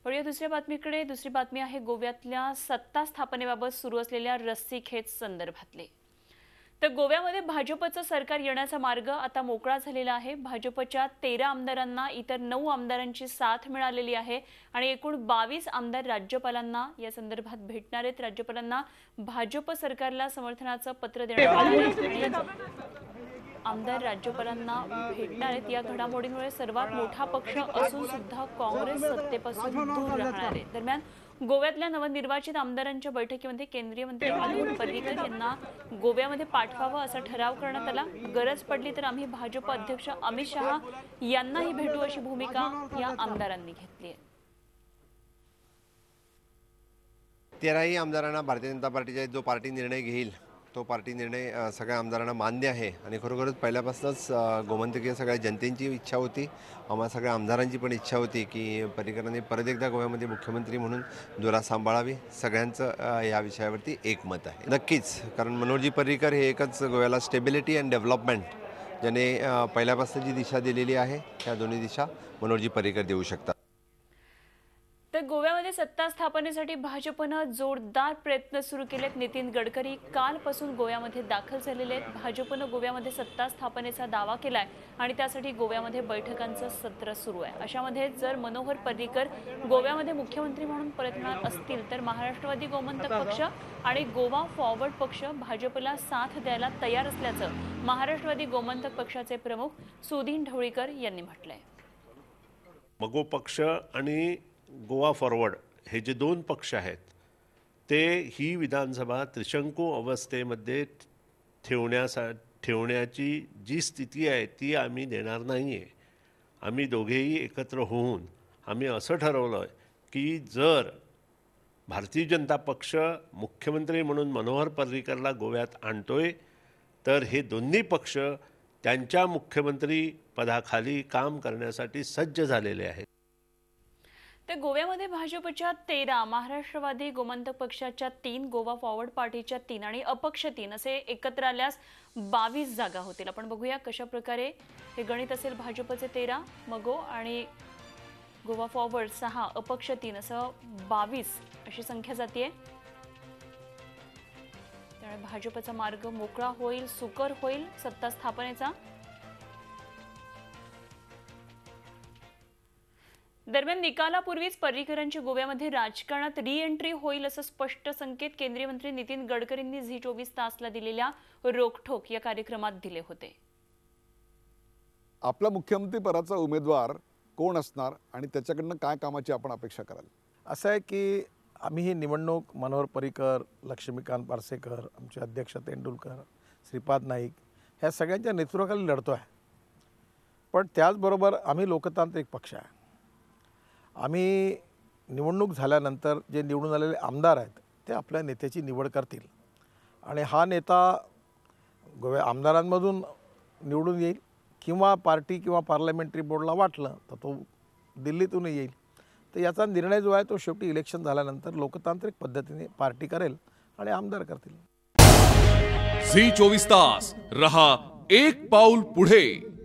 वळूया दुसऱ्या बातमीकडे। दुसरी बातमी आहे गोव्यातल्या सत्ता स्थापनेबाबत सुरू असलेल्या रस्सीखेच संदर्भातली। तर गोव्यामध्ये भाजपचं सरकार येण्याचा मार्ग आता मोकळा झालेला आहे। भाजपच्या 13 आमदारांना इतर 9 आमदारांची साथ मिळालेली आहे आणि एकूण 22 आमदार राज्यपालांना या संदर्भात भेटणार आहेत। राज्यपालांना भाजप सरकारला समर्थनाचं पत्र देण्यात आलं आहे। आमदार राज्यपालांना भेटणार आहेत। या घडामोडींमुळे सर्वात मोठा पक्ष असून सुद्धा काँग्रेस सत्तेपासून दूर राहणार आहे। दरम्यान गोव्यातल्या नवनिर्वाचित आमदारांच्या बैठकीमध्ये केंद्रीय मंत्री मनोहर पर्रीकर यांना गोव्यामध्ये पाठवावं असा ठराव करण्यात आला। गरज पडली तर आम्ही भाजप अध्यक्ष अमित शहा यांनाही भेटू अशी भूमिका या आमदारांनी घेतली आहे। 13ही आमदारांना भारतीय जनता पार्टीचा जो पार्टी निर्णय घेईल तो पार्टी निर्णय सगळ्या आमदारांना मान्य आहे आणि खरोखरच पहिल्यापासूनच गोमंतकीय सगळ्या जनतेची इच्छा होती, आम्हा सगळ्या आमदारांची पण इच्छा होती की पर्रीकरांनी परत एकदा गोव्यामध्ये मुख्यमंत्री म्हणून धुरा सांभाळावी। सगळ्यांचं या विषयावरती एकमत आहे नक्कीच, कारण मनोहरजी पर्रीकर हे एकच गोव्याला स्टेबिलिटी अँड डेव्हलपमेंट ज्याने पहिल्यापासून जी दिशा दिलेली आहे त्या दोन्ही दिशा मनोहरजी पर्रीकर देऊ शकतात। तर गोव्यामध्ये सत्ता स्थापनेसाठी भाजपनं जोरदार प्रयत्न सुरू केलेत। नितीन गडकरी कालपासून गोव्यामध्ये दाखल झालेले आहेत। भाजपनं गोव्यामध्ये सत्ता स्थापनेचा दावा केलाय आणि त्यासाठी गोव्यामध्ये बैठकांचं सत्र सुरू आहे। अशामध्ये जर मनोहर पर्रीकर गोव्यामध्ये मुख्यमंत्री म्हणून परतणार असतील तर महाराष्ट्रवादी गोमंतक पक्ष आणि गोवा फॉरवर्ड पक्ष भाजपला साथ द्यायला तयार असल्याचं महाराष्ट्रवादी गोमंतक पक्षाचे प्रमुख सुदीन ढवळीकर यांनी म्हटलंय। मगो पक्ष आणि गोवा फॉरवर्ड हे जे दोन पक्ष आहेत ते ही विधानसभा त्रिशंकू अवस्थेमध्ये ठेवण्याची जी स्थिती आहे ती आम्ही देणार नाही आहे। आम्ही दोघेही एकत्र होऊन आम्ही असं ठरवलं आहे की जर भारतीय जनता पक्ष मुख्यमंत्री म्हणून मनोहर पर्रीकरला गोव्यात आणतोय तर हे दोन्ही पक्ष त्यांच्या मुख्यमंत्री पदाखाली काम करण्यासाठी सज्ज झालेले आहेत। तर गोव्यामध्ये भाजपच्या 13, महाराष्ट्रवादी गोमंतक पक्षाच्या 3, गोवा फॉरवर्ड पार्टीच्या 3 आणि अपक्ष 3 असे एकत्र आल्यास 22 जागा होतील। आपण बघूया कशा प्रकारे हे गणित असेल। भाजपचे 13, मगो आणि गोवा फॉरवर्ड 6, अपक्ष 3 असं 22 अशी संख्या जातीये। त्यामुळे भाजपचा मार्ग मोकळा होईल, सुकर होईल सत्ता स्थापनेचा। दरम्यान निकालापूर्वीच पर्रीकरांची गोव्यामध्ये राजकारणात री-एंट्री होईल असं स्पष्ट संकेत केंद्रीय मंत्री नितीन गडकरींनी झी 24 तासला दिलेल्या रोकठोक या कार्यक्रमात दिले होते। आपला मुख्यमंत्री पदाचा उमेदवार कोण असणार आणि त्याच्याकडनं काय कामाची आपण अपेक्षा कराल? असं आहे की आम्ही ही निवडणूक मनोहर पर्रीकर, लक्ष्मीकांत पार्सेकर, आमचे अध्यक्ष तेंडुलकर, श्रीपाद नाईक ह्या सगळ्यांच्या नेतृत्वाखाली लढतो आहे। पण त्याचबरोबर आम्ही लोकतांत्रिक पक्ष आहे। आम्ही निवडणूक झाल्यानंतर जे निवडून आलेले आमदार आहेत ते आपल्या नेत्याची निवड करतील आणि हा नेता गोव्या आमदारांमधून निवडून येईल किंवा पार्टी किंवा पार्लमेंटरी बोर्डला वाटलं तर तो दिल्लीतून येईल। तर याचा निर्णय जो आहे तो शेवटी इलेक्शन झाल्यानंतर लोकतांत्रिक पद्धतीने पार्टी करेल आणि आमदार करतील। झी 24 तास रहा एक पाऊल पुढे।